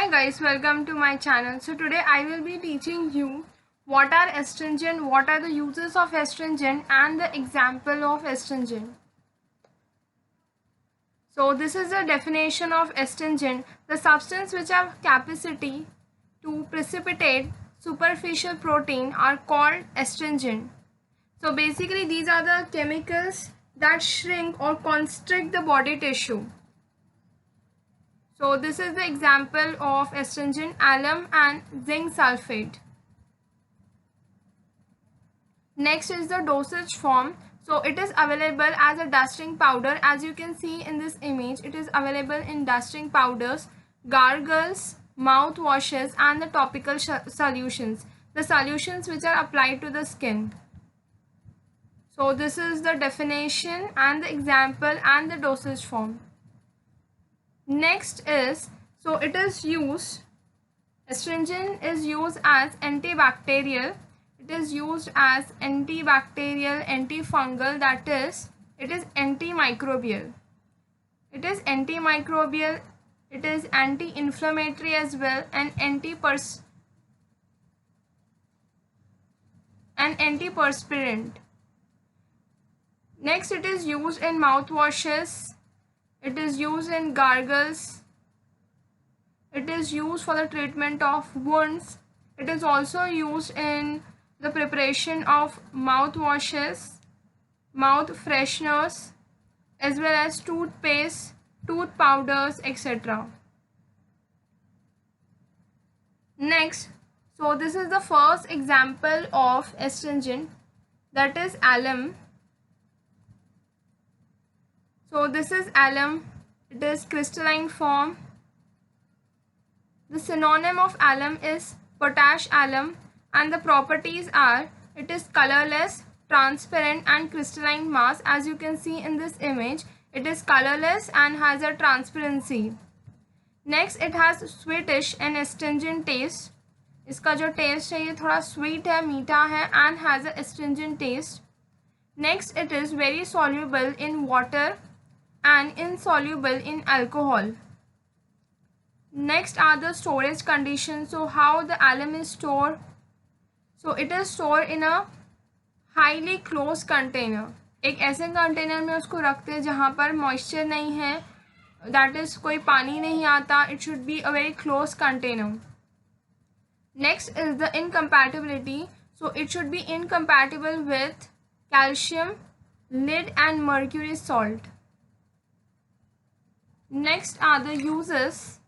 Hi guys, welcome to my channel. So today I will be teaching you what are astringent, what are the uses of astringent and the example of astringent. So this is the definition of astringent, the substance which have capacity to precipitate superficial protein are called astringent. So basically these are the chemicals that shrink or constrict the body tissue. So this is the example of astringent, alum and zinc sulfate. Next is the dosage form. So it is available as a dusting powder. As you can see in this image, it is available in dusting powders, gargles, mouthwashes and the topical solutions. The solutions which are applied to the skin. So this is the definition and the example and the dosage form. Next is, so it is used, astringent is used as antibacterial. It is used as antibacterial, antifungal, that is, it is antimicrobial. It is antimicrobial, it is anti-inflammatory as well, and antiperspirant. Next, it is used in mouthwashes. It is used in gargles. It is used for the treatment of wounds. It is also used in the preparation of mouthwashes, mouth fresheners, as well as toothpaste, tooth powders, etc. Next, so this is the first example of astringent, that is alum. So this is alum, it is crystalline form. The synonym of alum is potash alum and the properties are, it is colorless, transparent and crystalline mass. As you can see in this image, it is colorless and has a transparency. Next, it has sweetish and astringent taste. इसका जो taste है ये थोड़ा sweet है, मीठा है and has a astringent taste. Next, it is very soluble in water and insoluble in alcohol. Next are the storage conditions. So how the alum is stored? So it is stored in a highly closed container. एक ऐसे container में उसको रखते हैं जहाँ पर moisture नहीं है, that is कोई पानी नहीं आता. It should be a very closed container. Next is the incompatibility. So it should be incompatible with calcium, lead and mercury salt. Next are the uses.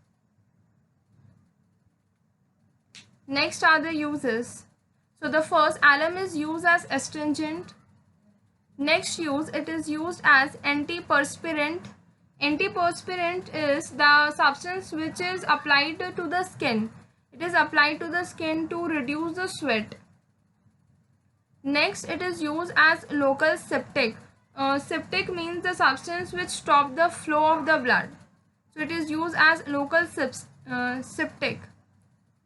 So the first, alum is used as astringent. Next use, it is used as antiperspirant. Antiperspirant is the substance which is applied to the skin. It is applied to the skin to reduce the sweat. Next, it is used as local septic. Septic means the substance which stops the flow of the blood. So it is used as local septic.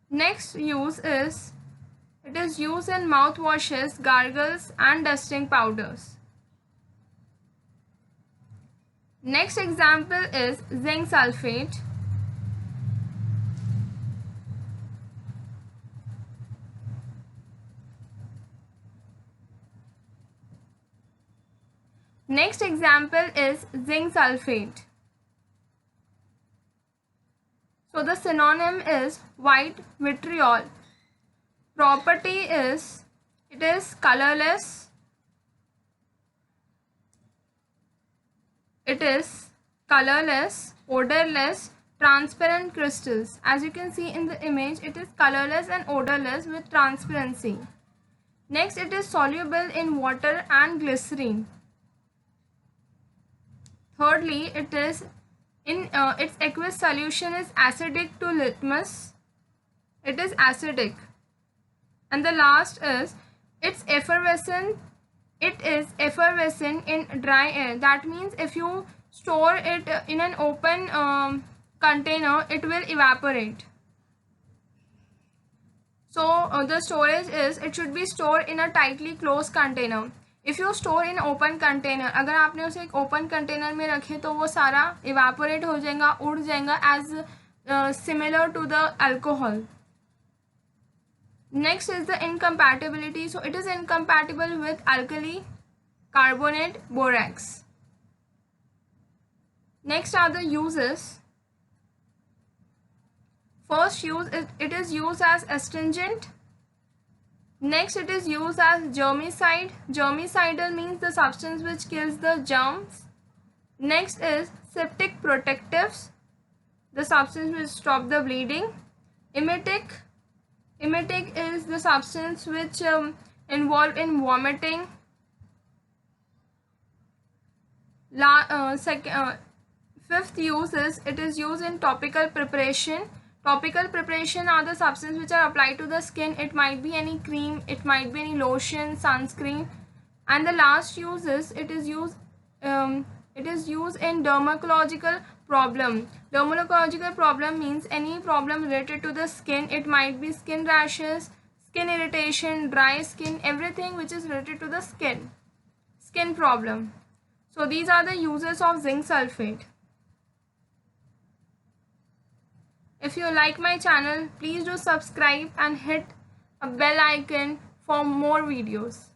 Next use is, it is used in mouthwashes, gargles and dusting powders. Next example is zinc sulfate. Next example is zinc sulfate. So the synonym is white vitriol. Property is, it is colorless. It is colorless, odorless, transparent crystals. As you can see in the image, it is colorless and odorless with transparency. Next, it is soluble in water and glycerine. Thirdly, it is in its aqueous solution is acidic to litmus. It is acidic. And the last is, it's effervescent. It is effervescent in dry air. That means if you store it in an open container, it will evaporate. So the storage is, it should be stored in a tightly closed container. If you store in open container, अगर आपने उसे एक open container में रखे तो वो सारा evaporate हो जाएगा, उड़ जाएगा as similar to the alcohol. Next is the incompatibility. So it is incompatible with alkali, carbonate, borax. Next are the uses. First use, it is used as astringent. Next it is used as germicide. Germicidal means the substance which kills the germs. Next is septic protectives, the substance which stop the bleeding. Emetic is the substance which involved in vomiting. Fifth use is it is used in topical preparation. Topical preparation are the substances which are applied to the skin. It might be any cream, it might be any lotion, sunscreen. And the last use is it is used in dermatological problem. Dermatological problem means any problem related to the skin. It might be skin rashes, skin irritation, dry skin, everything which is related to the skin problem. So these are the uses of zinc sulfate. If you like my channel, please do subscribe and hit a bell icon for more videos.